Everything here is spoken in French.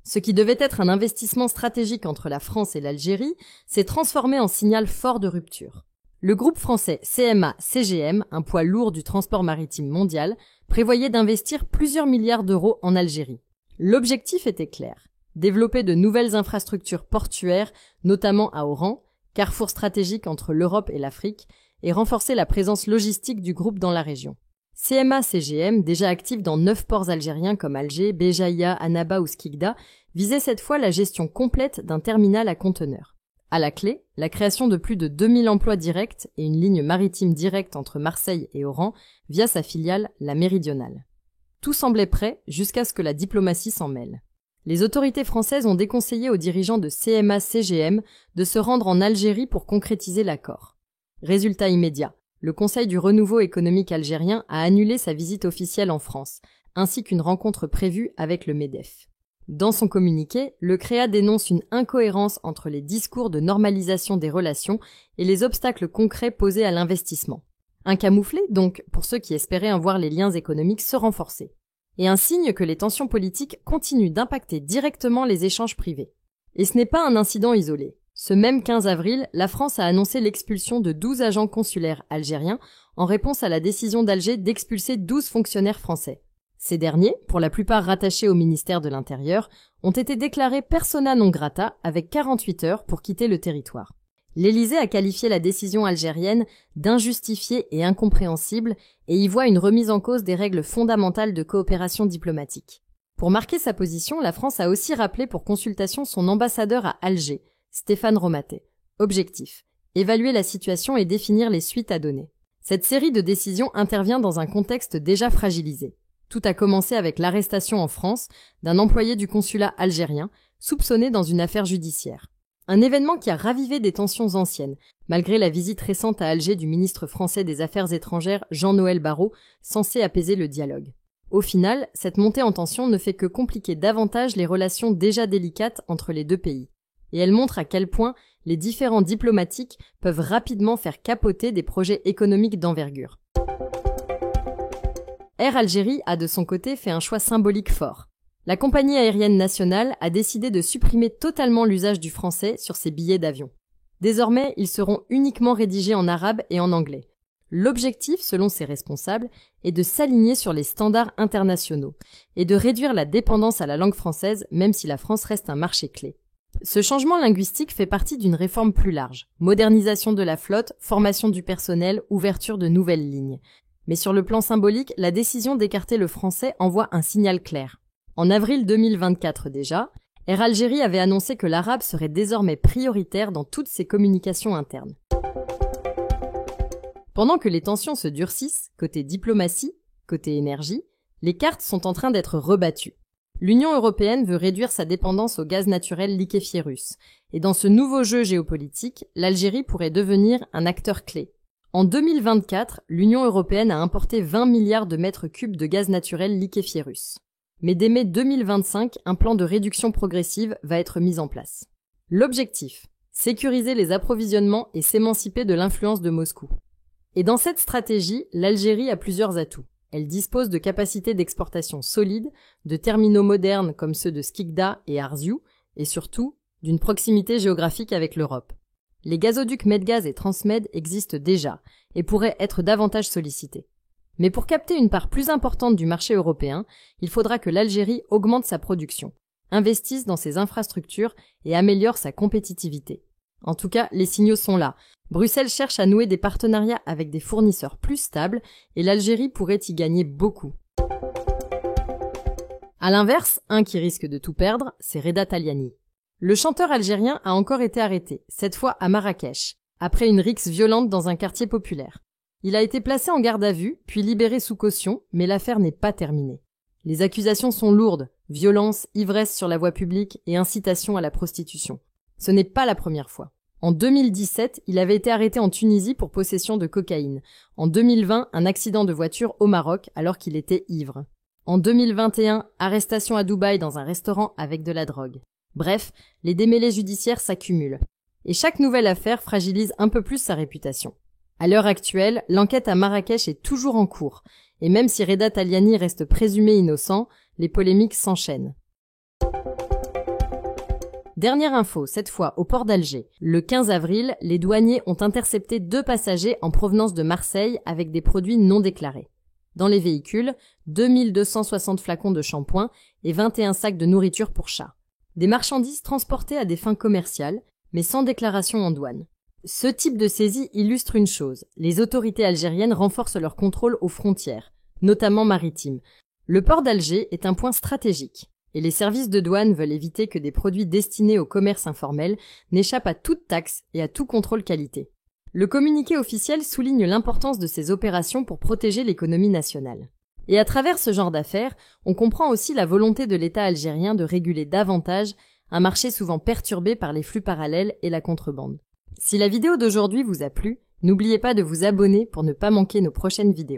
Ce qui devait être un investissement stratégique entre la France et l'Algérie s'est transformé en signal fort de rupture. Le groupe français CMA-CGM, un poids lourd du transport maritime mondial, prévoyait d'investir plusieurs milliards d'euros en Algérie. L'objectif était clair, développer de nouvelles infrastructures portuaires, notamment à Oran, carrefour stratégique entre l'Europe et l'Afrique, et renforcer la présence logistique du groupe dans la région. CMA-CGM, déjà actif dans 9 ports algériens comme Alger, Béjaïa, Annaba ou Skikda, visait cette fois la gestion complète d'un terminal à conteneurs. À la clé, la création de plus de 2000 emplois directs et une ligne maritime directe entre Marseille et Oran via sa filiale, la Méridionale. Tout semblait prêt jusqu'à ce que la diplomatie s'en mêle. Les autorités françaises ont déconseillé aux dirigeants de CMA-CGM de se rendre en Algérie pour concrétiser l'accord. Résultat immédiat, le Conseil du renouveau économique algérien a annulé sa visite officielle en France, ainsi qu'une rencontre prévue avec le MEDEF. Dans son communiqué, le CREA dénonce une incohérence entre les discours de normalisation des relations et les obstacles concrets posés à l'investissement. Un camouflet, donc, pour ceux qui espéraient en voir les liens économiques se renforcer. Et un signe que les tensions politiques continuent d'impacter directement les échanges privés. Et ce n'est pas un incident isolé. Ce même 15 avril, la France a annoncé l'expulsion de 12 agents consulaires algériens en réponse à la décision d'Alger d'expulser 12 fonctionnaires français. Ces derniers, pour la plupart rattachés au ministère de l'Intérieur, ont été déclarés persona non grata avec 48 heures pour quitter le territoire. L'Élysée a qualifié la décision algérienne d'injustifiée et incompréhensible et y voit une remise en cause des règles fondamentales de coopération diplomatique. Pour marquer sa position, la France a aussi rappelé pour consultation son ambassadeur à Alger, Stéphane Romaté. Objectif: évaluer la situation et définir les suites à donner. Cette série de décisions intervient dans un contexte déjà fragilisé. Tout a commencé avec l'arrestation en France d'un employé du consulat algérien, soupçonné dans une affaire judiciaire. Un événement qui a ravivé des tensions anciennes, malgré la visite récente à Alger du ministre français des Affaires étrangères Jean-Noël Barrot, censé apaiser le dialogue. Au final, cette montée en tension ne fait que compliquer davantage les relations déjà délicates entre les deux pays. Et elle montre à quel point les différends diplomatiques peuvent rapidement faire capoter des projets économiques d'envergure. Air Algérie a de son côté fait un choix symbolique fort. La compagnie aérienne nationale a décidé de supprimer totalement l'usage du français sur ses billets d'avion. Désormais, ils seront uniquement rédigés en arabe et en anglais. L'objectif, selon ses responsables, est de s'aligner sur les standards internationaux et de réduire la dépendance à la langue française, même si la France reste un marché clé. Ce changement linguistique fait partie d'une réforme plus large. Modernisation de la flotte, formation du personnel, ouverture de nouvelles lignes. Mais sur le plan symbolique, la décision d'écarter le français envoie un signal clair. En avril 2024 déjà, Air Algérie avait annoncé que l'arabe serait désormais prioritaire dans toutes ses communications internes. Pendant que les tensions se durcissent, côté diplomatie, côté énergie, les cartes sont en train d'être rebattues. L'Union européenne veut réduire sa dépendance au gaz naturel liquéfié russe. Et dans ce nouveau jeu géopolitique, l'Algérie pourrait devenir un acteur clé. En 2024, l'Union européenne a importé 20 milliards de mètres cubes de gaz naturel liquéfié russe. Mais dès mai 2025, un plan de réduction progressive va être mis en place. L'objectif: sécuriser les approvisionnements et s'émanciper de l'influence de Moscou. Et dans cette stratégie, l'Algérie a plusieurs atouts. Elle dispose de capacités d'exportation solides, de terminaux modernes comme ceux de Skikda et Arziou, et surtout, d'une proximité géographique avec l'Europe. Les gazoducs Medgaz et Transmed existent déjà, et pourraient être davantage sollicités. Mais pour capter une part plus importante du marché européen, il faudra que l'Algérie augmente sa production, investisse dans ses infrastructures et améliore sa compétitivité. En tout cas, les signaux sont là. Bruxelles cherche à nouer des partenariats avec des fournisseurs plus stables et l'Algérie pourrait y gagner beaucoup. À l'inverse, un qui risque de tout perdre, c'est Reda Taliani. Le chanteur algérien a encore été arrêté, cette fois à Marrakech, après une rixe violente dans un quartier populaire. Il a été placé en garde à vue, puis libéré sous caution, mais l'affaire n'est pas terminée. Les accusations sont lourdes: violence, ivresse sur la voie publique et incitation à la prostitution. Ce n'est pas la première fois. En 2017, il avait été arrêté en Tunisie pour possession de cocaïne. En 2020, un accident de voiture au Maroc alors qu'il était ivre. En 2021, arrestation à Dubaï dans un restaurant avec de la drogue. Bref, les démêlés judiciaires s'accumulent. Et chaque nouvelle affaire fragilise un peu plus sa réputation. À l'heure actuelle, l'enquête à Marrakech est toujours en cours. Et même si Reda Taliani reste présumé innocent, les polémiques s'enchaînent. Dernière info, cette fois au port d'Alger. Le 15 avril, les douaniers ont intercepté 2 passagers en provenance de Marseille avec des produits non déclarés. Dans les véhicules, 2260 flacons de shampoing et 21 sacs de nourriture pour chats. Des marchandises transportées à des fins commerciales, mais sans déclaration en douane. Ce type de saisie illustre une chose, les autorités algériennes renforcent leur contrôle aux frontières, notamment maritimes. Le port d'Alger est un point stratégique, et les services de douane veulent éviter que des produits destinés au commerce informel n'échappent à toute taxe et à tout contrôle qualité. Le communiqué officiel souligne l'importance de ces opérations pour protéger l'économie nationale. Et à travers ce genre d'affaires, on comprend aussi la volonté de l'État algérien de réguler davantage un marché souvent perturbé par les flux parallèles et la contrebande. Si la vidéo d'aujourd'hui vous a plu, n'oubliez pas de vous abonner pour ne pas manquer nos prochaines vidéos.